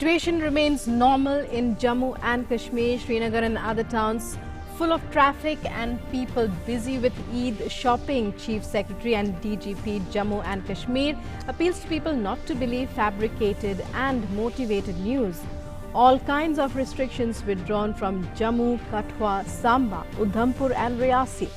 Situation remains normal in Jammu and Kashmir, Srinagar and other towns full of traffic and people busy with Eid shopping. Chief Secretary and DGP Jammu and Kashmir appeals to people not to believe fabricated and motivated news. All kinds of restrictions withdrawn from Jammu, Kathua, Samba, Udhampur and Reasi.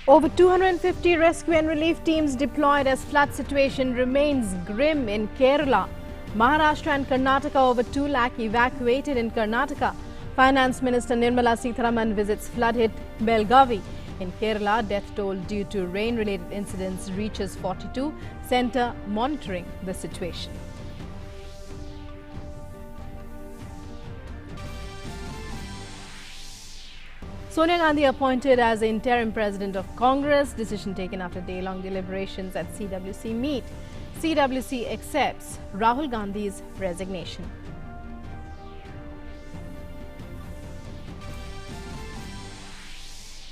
Over 250 rescue and relief teams deployed as flood situation remains grim in Kerala. Maharashtra and Karnataka, over 2 lakh evacuated in Karnataka. Finance Minister Nirmala Sitharaman visits flood-hit Belgavi. In Kerala, death toll due to rain-related incidents reaches 42. Centre monitoring the situation. Sonia Gandhi appointed as the interim president of Congress. Decision taken after day-long deliberations at CWC meet. CWC accepts Rahul Gandhi's resignation.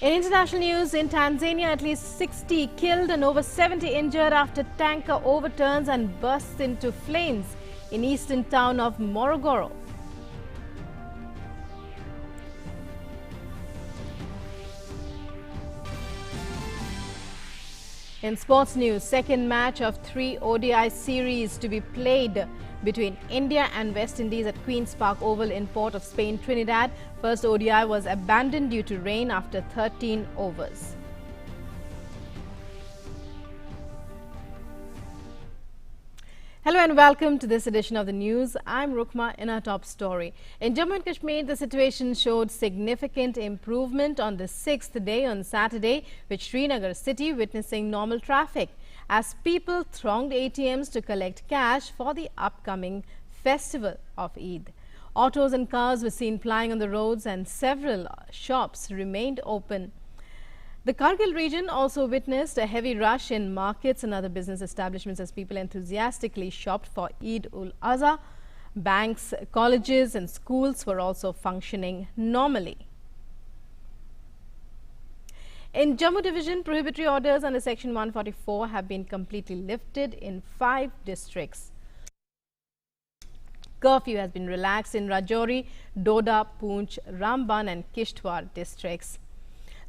In international news, in Tanzania, at least 60 killed and over 70 injured after tanker overturns and bursts into flames in eastern town of Morogoro. In sports news, second match of 3 ODI series to be played between India and West Indies at Queen's Park Oval in Port of Spain, Trinidad. First ODI was abandoned due to rain after 13 overs. Hello and welcome to this edition of the news. I'm Rukma in our top story. In Jammu and Kashmir, the situation showed significant improvement on the 6th day on Saturday, with Srinagar city witnessing normal traffic as people thronged ATMs to collect cash for the upcoming festival of Eid. Autos and cars were seen plying on the roads and several shops remained open. The Kargil region also witnessed a heavy rush in markets and other business establishments as people enthusiastically shopped for Eid-ul-Azha. Banks, colleges and schools were also functioning normally. In Jammu division, prohibitory orders under Section 144 have been completely lifted in 5 districts. Curfew has been relaxed in Rajouri, Doda, Poonch, Ramban and Kishtwar districts.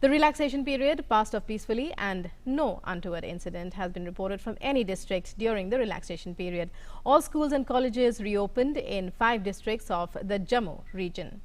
The relaxation period passed off peacefully and no untoward incident has been reported from any district during the relaxation period. All schools and colleges reopened in 5 districts of the Jammu region.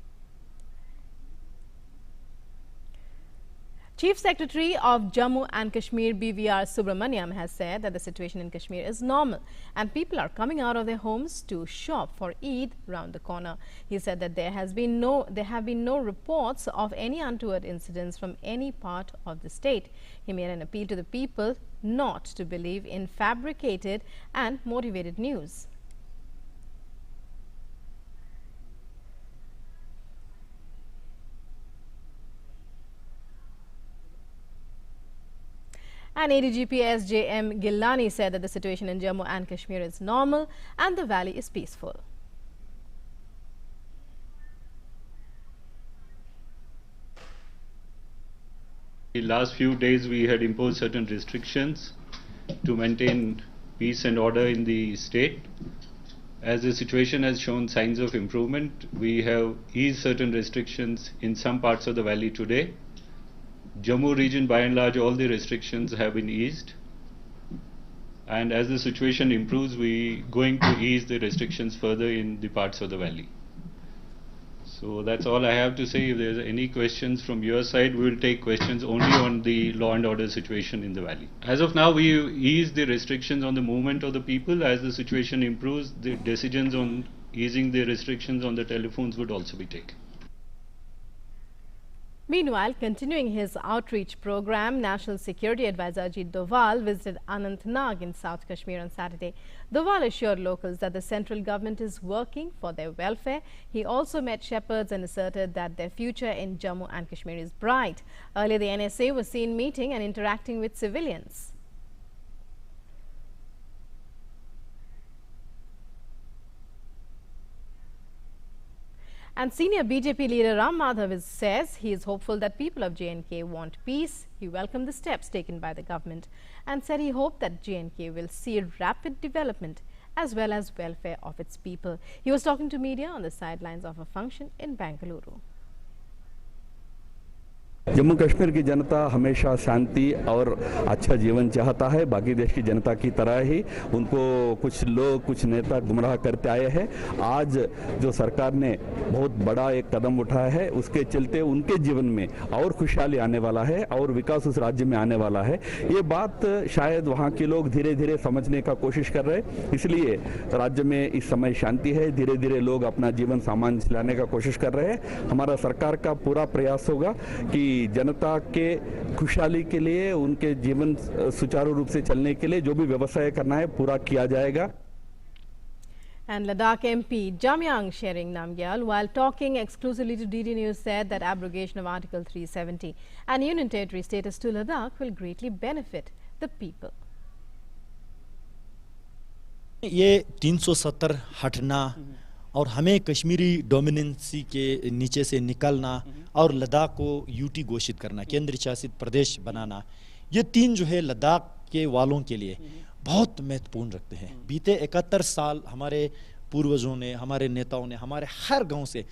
Chief Secretary of Jammu and Kashmir BVR Subramaniam has said that the situation in Kashmir is normal and people are coming out of their homes to shop for Eid round the corner. He said that there have been no reports of any untoward incidents from any part of the state. He made an appeal to the people not to believe in fabricated and motivated news. And ADGP SJM Gillani said that the situation in Jammu and Kashmir is normal and the valley is peaceful. The last few days we had imposed certain restrictions to maintain peace and order in the state. As the situation has shown signs of improvement, we have eased certain restrictions in some parts of the valley today. Jammu region, by and large, all the restrictions have been eased, and as the situation improves, we are going to ease the restrictions further in the parts of the valley. So that's all I have to say. If there's any questions from your side, we will take questions only on the law and order situation in the valley. As of now, we ease the restrictions on the movement of the people. As the situation improves, the decisions on easing the restrictions on the telephones would also be taken. Meanwhile, continuing his outreach program, National Security Advisor Ajit Doval visited Anantnag in South Kashmir on Saturday. Doval assured locals that the central government is working for their welfare. He also met shepherds and asserted that their future in Jammu and Kashmir is bright. Earlier, the NSA was seen meeting and interacting with civilians. And senior BJP leader Ram Madhav says he is hopeful that people of J&K want peace. He welcomed the steps taken by the government and said he hoped that J&K will see rapid development as well as welfare of its people. He was talking to media on the sidelines of a function in Bengaluru. Jammu Kashmir की जनता हमेशा शांति और अच्छा जीवन चाहता है। बाकी देश की जनता की तरह ही उनको कुछ लोग कुछ नेता गुमराह करते आए हैं। आज जो सरकार ने बहुत बड़ा एक कदम उठाया है उसके चलते उनके जीवन में और खुशहाली आने वाला है और विकास उस राज्य में आने वाला है। ये बात शायद वहाँ के लोग धीरे धीरे समझने का कोशिश कर रहे हैं, इसलिए राज्य में इस समय शांति है। धीरे धीरे लोग अपना जीवन सामान्य चलाने का कोशिश कर रहे हैं। हमारा सरकार का पूरा प्रयास होगा कि जनता के खुशहाली के लिए उनके जीवन सुचारू रूप से चलने के लिए जो भी व्यवस्था करना है पूरा किया जाएगा। And Ladakh MP Jamyang Shering Namgyal, while talking exclusively to DD News, said that abrogation of Article 370 and Union Territory status to Ladakh will greatly benefit the people. ये 370 हटना और हमें कश्मीरी डोमिनेंसी के नीचे से निकलना और लद्दाख को यूटी घोषित करना, केंद्र शासित प्रदेश बनाना, ये तीन जो है लद्दाख के वालों के लिए बहुत महत्वपूर्ण रखते हैं। बीते 71 साल हमारे पूर्वजों ने, हमारे नेताओं ने, हमारे हर गांव से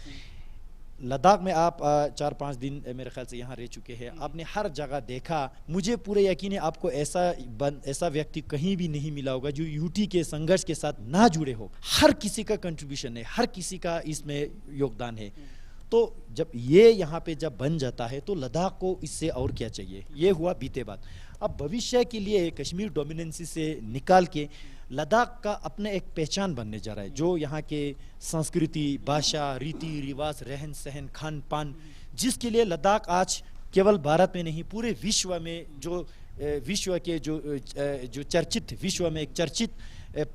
लद्दाख में आप 4-5 दिन मेरे ख्याल से यहाँ रह चुके हैं, आपने हर जगह देखा। मुझे पूरे यकीन है आपको ऐसा व्यक्ति कहीं भी नहीं मिला होगा जो यूटी के संघर्ष के साथ ना जुड़े हो। हर किसी का कंट्रीब्यूशन है, हर किसी का इसमें योगदान है। तो जब ये यहाँ पे जब बन जाता है तो लद्दाख को इससे और क्या चाहिए। ये हुआ बीते बात। अब भविष्य के लिए कश्मीर डोमिनेंसी से निकाल के लद्दाख का अपने एक पहचान बनने जा रहा है, जो यहाँ के संस्कृति, भाषा, रीति रिवाज, रहन सहन, खान पान, जिसके लिए लद्दाख आज केवल भारत में नहीं पूरे विश्व में जो विश्व के जो चर्चित, विश्व में एक चर्चित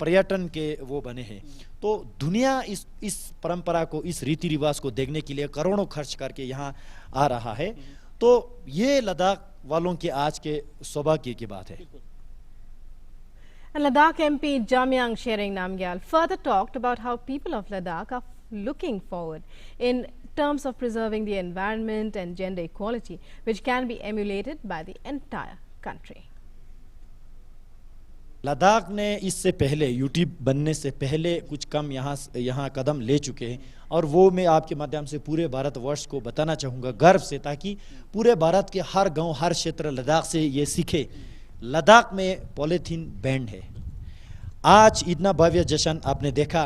पर्यटन के वो बने हैं। तो दुनिया इस परंपरा को, इस रीति रिवाज को देखने के लिए करोड़ों खर्च करके यहाँ आ रहा है। तो ये लद्दाख वालों के आज के सौभाग्य की बात है। And Ladakh MP Jamyang Shering Namgyal further talked about how people of Ladakh are looking forward in terms of preserving the environment and gender equality, which can be emulated by the entire country. Ladakh ने इससे पहले, UT बनने से पहले कुछ कम यहाँ कदम ले चुके हैं और वो मैं आपके माध्यम से पूरे भारतवर्ष को बताना चाहूँगा गर्व से, ताकि पूरे भारत के हर गांव, हर क्षेत्र लद्दाख से ये सीखे। लद्दाख में पॉलीथीन बैंड है। आज इतना भव्य जश्न आपने देखा,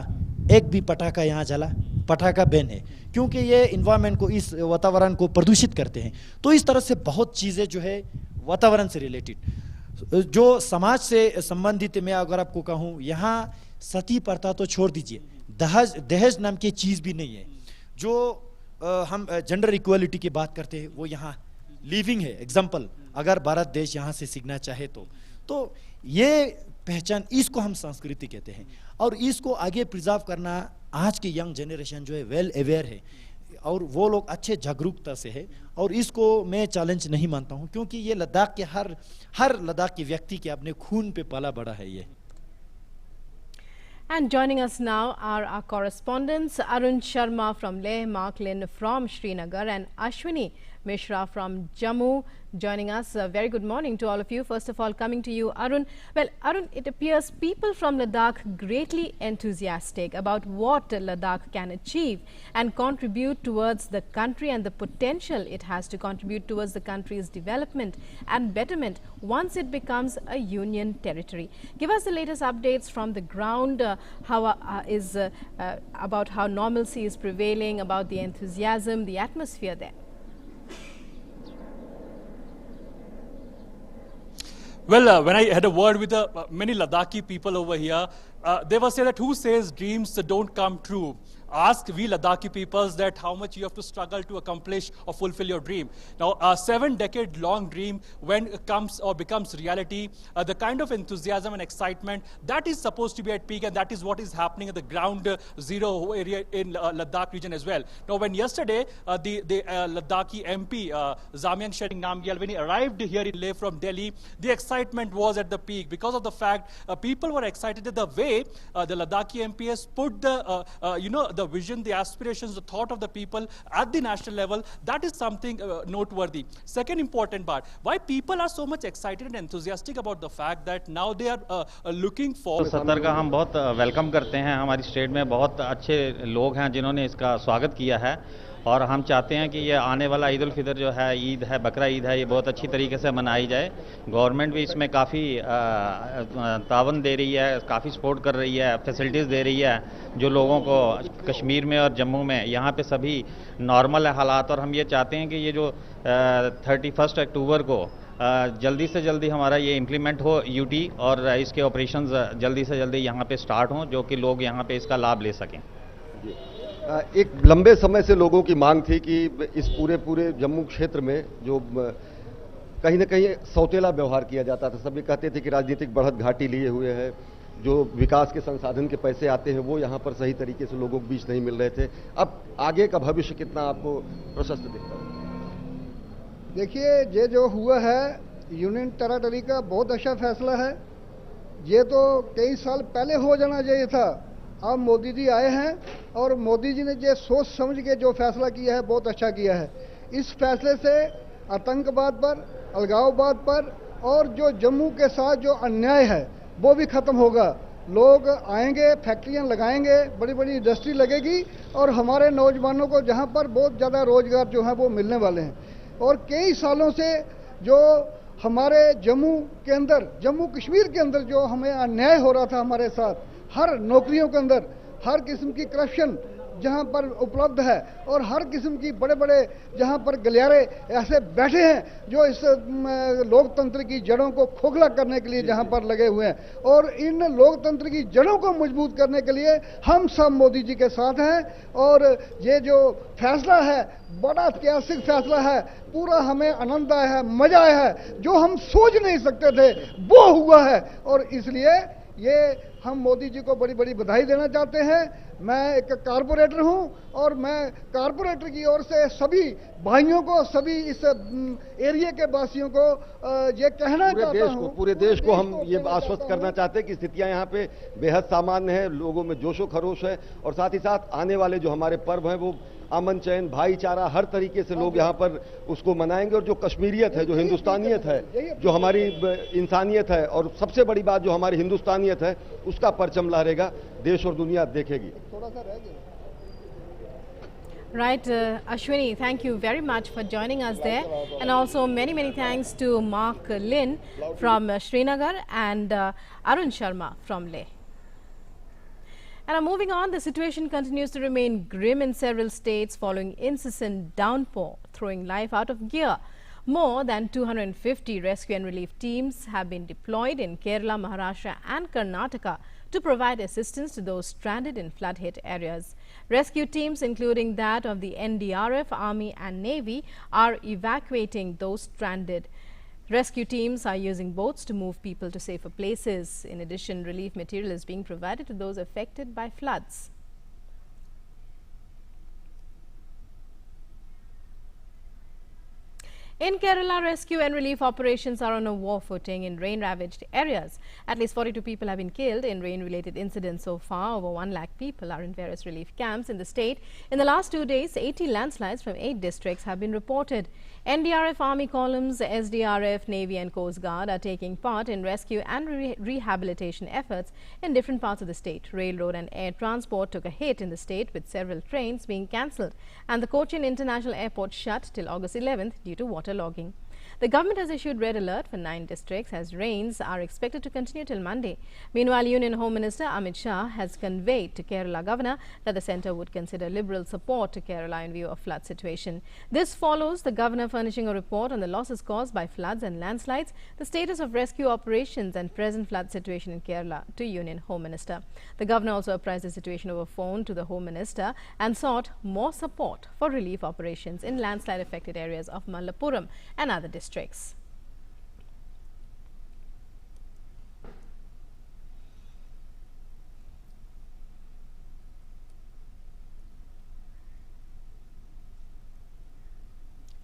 एक भी पटाखा यहाँ जला, पटाखा बैन है, क्योंकि ये इन्वायरमेंट को, इस वातावरण को प्रदूषित करते हैं। तो इस तरह से बहुत चीज़ें जो है वातावरण से रिलेटेड, जो समाज से संबंधित, मैं अगर आपको कहूँ यहाँ सती प्रथा तो छोड़ दीजिए, दहेज नाम की चीज़ भी नहीं है। जो हम जेंडर इक्वालिटी की बात करते हैं वो यहाँ लिविंग है एग्जाम्पल, अगर भारत देश यहाँ से सीखना चाहे तो ये पहचान, इसको हम संस्कृति कहते हैं और इसको आगे प्रिजर्व करना आज के यंग जनरेशन जो है वेल अवेयर है और वो लोग अच्छे जागरूकता से है और इसको मैं चैलेंज नहीं मानता हूँ, क्योंकि ये लद्दाख के हर लद्दाख के व्यक्ति के अपने खून पे पाला बड़ा है ये। And joining us now are our correspondents Arun Sharma from Leh, Mark Lin from Srinagar and Ashwini Mishra from Jammu joining us. Very good morning to all of you. First of all, coming to you, Arun. Well, Arun, it appears people from Ladakh greatly enthusiastic about what Ladakh can achieve and contribute towards the country and the potential it has to contribute towards the country's development and betterment once it becomes a union territory. Give us the latest updates from the ground, about how normalcy is prevailing, about the enthusiasm, the atmosphere there. Well, when I had a word with many Ladakhi people over here, they were saying that who says dreams don't come true? Ask we Ladakhi peoples that how much you have to struggle to accomplish or fulfill your dream. Now, a 7-decade-long dream, when it comes or becomes reality, the kind of enthusiasm and excitement that is supposed to be at peak, and that is what is happening at the ground zero area in Ladakh region as well. Now, when yesterday the Ladakhi MP Jamyang Shering Namgyal, when he arrived here in Leh from Delhi, the excitement was at the peak because of the fact people were excited at the way the Ladakhi MP has put the the vision, the aspirations, the thought of the people at the national level, that is something noteworthy. Second important part, why people are so much excited and enthusiastic about the fact that now they are looking for. 70 का हम बहुत welcome करते हैं। हमारी state में बहुत अच्छे लोग हैं जिन्होंने इसका स्वागत किया है और हम चाहते हैं कि ये आने वाला ईद उल फितर जो है, ईद है, बकरा ईद है, ये बहुत अच्छी तरीके से मनाई जाए। गवर्नमेंट भी इसमें काफ़ी तावन दे रही है, काफ़ी सपोर्ट कर रही है, फैसिलिटीज़ दे रही है जो लोगों को कश्मीर में और जम्मू में, यहाँ पे सभी नॉर्मल है हालात। और हम ये चाहते हैं कि ये जो 31 अक्टूबर को जल्दी से जल्दी हमारा ये इम्प्लीमेंट हो यूटी, और इसके ऑपरेशंस जल्दी से जल्दी यहाँ पे स्टार्ट हों, जो कि लोग यहाँ पे इसका लाभ ले सकें। एक लंबे समय से लोगों की मांग थी कि इस पूरे जम्मू क्षेत्र में जो कहीं न कहीं सौतेला व्यवहार किया जाता था। सभी कहते थे कि राजनीतिक बढ़त घाटी लिए हुए है, जो विकास के संसाधन के पैसे आते हैं वो यहाँ पर सही तरीके से लोगों के बीच नहीं मिल रहे थे। अब आगे का भविष्य कितना आपको प्रशस्त दिखता है? देखिए, ये जो हुआ है यूनियन टेरिटरी का बहुत अच्छा फैसला है। ये तो कई साल पहले हो जाना चाहिए था। अब मोदी जी आए हैं और मोदी जी ने ये सोच समझ के जो फैसला किया है बहुत अच्छा किया है। इस फैसले से आतंकवाद पर, अलगाववाद पर और जो जम्मू के साथ जो अन्याय है वो भी खत्म होगा। लोग आएंगे, फैक्ट्रियां लगाएंगे, बड़ी बड़ी इंडस्ट्री लगेगी और हमारे नौजवानों को जहां पर बहुत ज़्यादा रोजगार जो है वो मिलने वाले हैं। और कई सालों से जो हमारे जम्मू के अंदर, जम्मू कश्मीर के अंदर जो हमें अन्याय हो रहा था हमारे साथ, हर नौकरियों के अंदर हर किस्म की करप्शन जहां पर उपलब्ध है और हर किस्म की बड़े बड़े जहां पर गलियारे ऐसे बैठे हैं जो इस लोकतंत्र की जड़ों को खोखला करने के लिए जहां पर लगे हुए हैं। और इन लोकतंत्र की जड़ों को मजबूत करने के लिए हम सब मोदी जी के साथ हैं। और ये जो फैसला है बड़ा ऐतिहासिक फैसला है, पूरा हमें आनंद आया है, मजा आया है, जो हम सोच नहीं सकते थे वो हुआ है। और इसलिए ये हम मोदी जी को बड़ी बड़ी बधाई देना चाहते हैं। मैं एक कारपोरेटर हूं और मैं कारपोरेटर की ओर से सभी भाइयों को, सभी इस एरिया के वासियों को ये कहना चाहता हूं, पूरे देश को हम ये आश्वस्त करना चाहते हैं कि स्थितियां यहाँ पे बेहद सामान्य है, लोगों में जोशो खरोश है और साथ ही साथ आने वाले जो हमारे पर्व हैं वो अमन चैन, भाईचारा, हर तरीके से लोग यहाँ पर उसको मनाएंगे। और जो कश्मीरियत है, जो हिंदुस्तानियत है, जो हमारी इंसानियत है और सबसे बड़ी बात जो हमारी हिंदुस्तानियत है, उसका परचम लहरेगा, देश और दुनिया देखेगी। थोड़ा सा रह गया। Right, Ashwini, thank you very much for joining us there, and also many thanks to Mark Lin from Srinagar and Arun Sharma from Leh. And now moving on, the situation continues to remain grim in several states following incessant downpour, throwing life out of gear. More than 250 rescue and relief teams have been deployed in Kerala, Maharashtra and Karnataka to provide assistance to those stranded in flood-hit areas. Rescue teams, including that of the NDRF, Army and Navy, are evacuating those stranded. Rescue teams are using boats to move people to safer places. In addition, relief material is being provided to those affected by floods. In Kerala, rescue and relief operations are on a war footing in rain-ravaged areas. At least 42 people have been killed in rain-related incidents so far. Over 1 lakh people are in various relief camps in the state. In the last 2 days, 80 landslides from 8 districts have been reported. NDRF, Army columns, SDRF, Navy and Coast Guard are taking part in rescue and rehabilitation efforts in different parts of the state. Railroad and air transport took a hit in the state, with several trains being cancelled and the Cochin International Airport shut till August 11th due to waterlogging. The government has issued red alert for 9 districts as rains are expected to continue till Monday. Meanwhile, Union Home Minister Amit Shah has conveyed to Kerala Governor that the centre would consider liberal support to Kerala in view of flood situation. This follows the Governor furnishing a report on the losses caused by floods and landslides, the status of rescue operations and present flood situation in Kerala to Union Home Minister. The Governor also apprised the situation over phone to the Home Minister and sought more support for relief operations in landslide affected areas of Malappuram and other districts.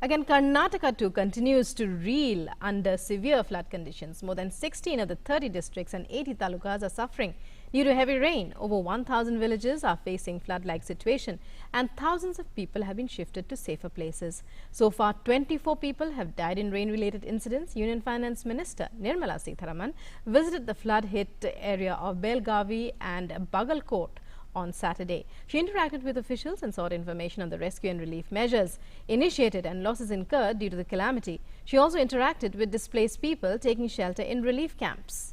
Again, Karnataka too continues to reel under severe flood conditions. More than 16 of the 30 districts and 80 talukas are suffering Due to heavy rain, over 1,000 villages are facing flood-like situation and thousands of people have been shifted to safer places. So far, 24 people have died in rain-related incidents. Union Finance Minister Nirmala Sitharaman visited the flood-hit area of Belgavi and Bagalkot on Saturday. She interacted with officials and sought information on the rescue and relief measures initiated and losses incurred due to the calamity. She also interacted with displaced people taking shelter in relief camps.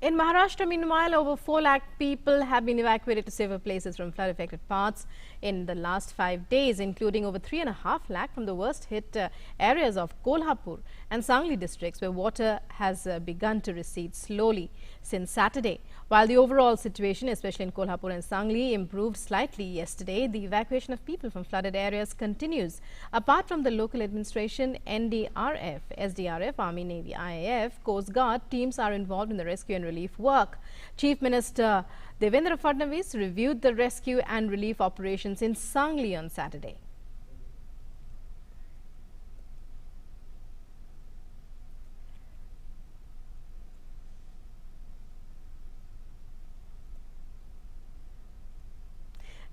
In Maharashtra, meanwhile, over 4 lakh people have been evacuated to safer places from flood-affected parts in the last 5 days, including over 3.5 lakh from the worst-hit areas of Kolhapur and Sangli districts, where water has begun to recede slowly since Saturday. While the overall situation, especially in Kolhapur and Sangli, improved slightly yesterday, the evacuation of people from flooded areas continues. Apart from the local administration, NDRF, SDRF, Army, Navy, IAF, Coast Guard teams are involved in the rescue and relief work. Chief Minister Devendra Fadnavis reviewed the rescue and relief operations in Sangli on Saturday.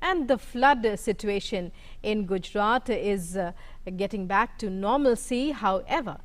And the flood situation in Gujarat is getting back to normalcy. However,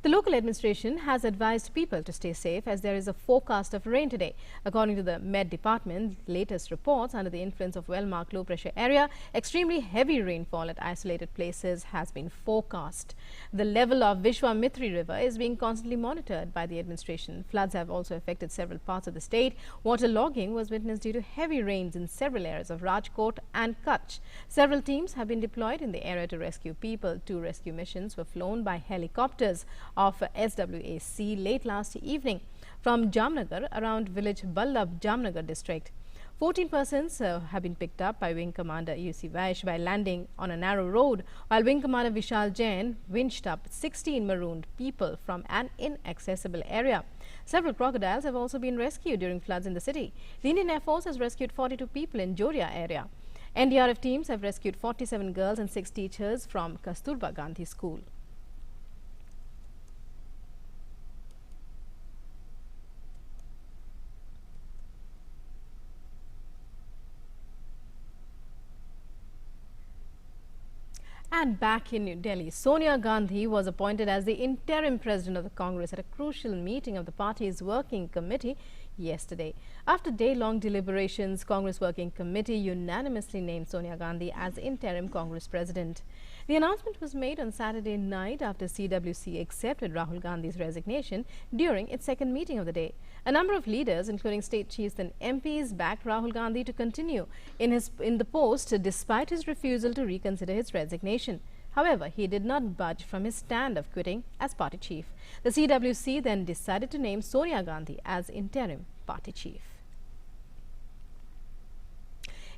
the local administration has advised people to stay safe as there is a forecast of rain today. According to the Met Department, latest reports, under the influence of well-marked low pressure area, extremely heavy rainfall at isolated places has been forecast. The level of Vishwamithri River is being constantly monitored by the administration. Floods have also affected several parts of the state. Waterlogging was witnessed due to heavy rains in several areas of Rajkot and Kutch. Several teams have been deployed in the area to rescue people. 2 rescue missions were flown by helicopters of SWAC late last evening from Jamnagar around village Ballabh, Jamnagar district. 14 persons have been picked up by Wing Commander UC Vaish by landing on a narrow road, while Wing Commander Vishal Jain winched up 16 marooned people from an inaccessible area. Several crocodiles have also been rescued during floods in the city. The Indian Air Force has rescued 42 people in Joria area. NDRF teams have rescued 47 girls and 6 teachers from Kasturba Gandhi School. And back in New Delhi, Sonia Gandhi was appointed as the interim president of the Congress at a crucial meeting of the party's working committee yesterday. After day-long deliberations, Congress Working Committee unanimously named Sonia Gandhi as interim Congress president. The announcement was made on Saturday night after CWC accepted Rahul Gandhi's resignation during its second meeting of the day. A number of leaders, including state chiefs and MPs, backed Rahul Gandhi to continue in the post despite his refusal to reconsider his resignation. However, he did not budge from his stand of quitting as party chief. The CWC then decided to name Sonia Gandhi as interim party chief.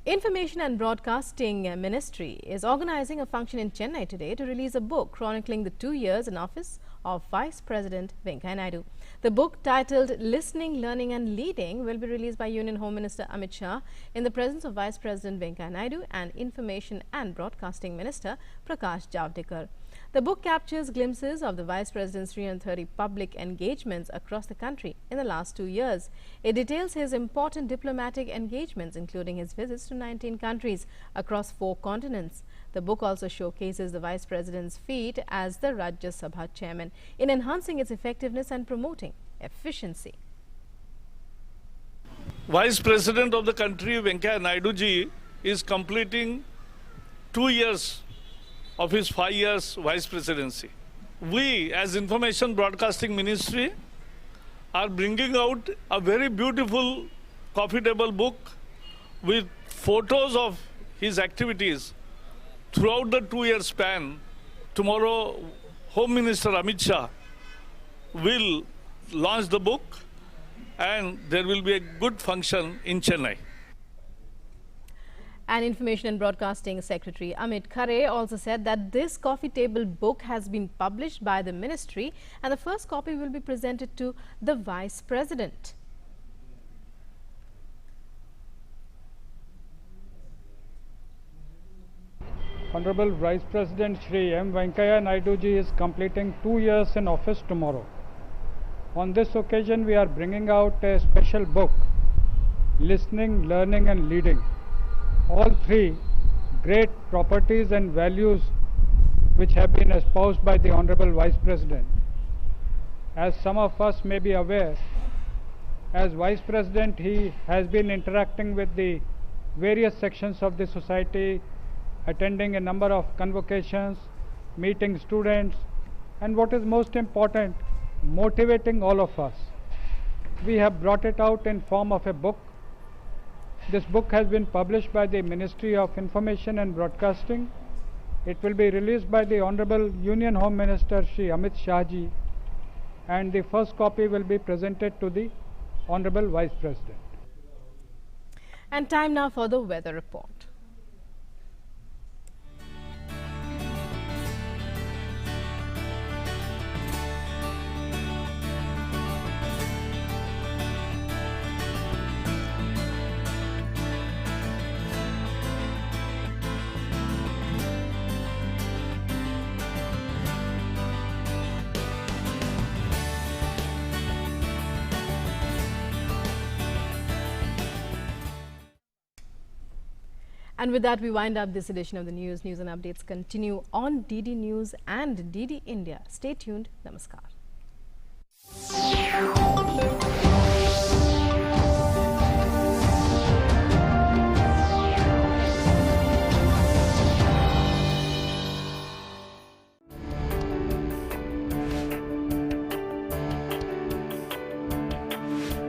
Information and Broadcasting Ministry is organizing a function in Chennai today to release a book chronicling the 2 years in office of Vice President Venkaiah Naidu. The book, titled Listening, Learning and Leading, will be released by Union Home Minister Amit Shah in the presence of Vice President Venkaiah Naidu and Information and Broadcasting Minister Prakash Javadekar. The book captures glimpses of the Vice President's 330 public engagements across the country in the last 2 years. It details his important diplomatic engagements, including his visits to 19 countries across 4 continents. The book also showcases the Vice President's feat as the Rajya Sabha chairman in enhancing its effectiveness and promoting efficiency. Vice President of the country, Venkaiah Naidu ji, is completing 2 years of his 5 years Vice Presidency. We, as Information Broadcasting Ministry, are bringing out a very beautiful coffee table book with photos of his activities throughout the 2-year span. Tomorrow, Home Minister Amit Shah will launch the book and there will be a good function in Chennai. And Information and Broadcasting Secretary Amit Khare also said that this coffee table book has been published by the ministry and the first copy will be presented to the Vice President. Honorable Vice President Shri M. Venkaiah Naidu ji is completing 2 years in office tomorrow. On this occasion, we are bringing out a special book, Listening, Learning and Leading. All three great properties and values which have been espoused by the Honorable Vice President. As some of us may be aware, as Vice President, he has been interacting with the various sections of the society, attending a number of convocations, meeting students, and what is most important, motivating all of us. We have brought it out in form of a book. This book has been published by the Ministry of Information and Broadcasting. It will be released by the Honorable Union Home Minister Shri Amit Shah ji, and the first copy will be presented to the Honorable Vice President. And time now for the weather report. And with that, we wind up this edition of the news. News and updates continue on DD News and DD India. Stay tuned. Namaskar.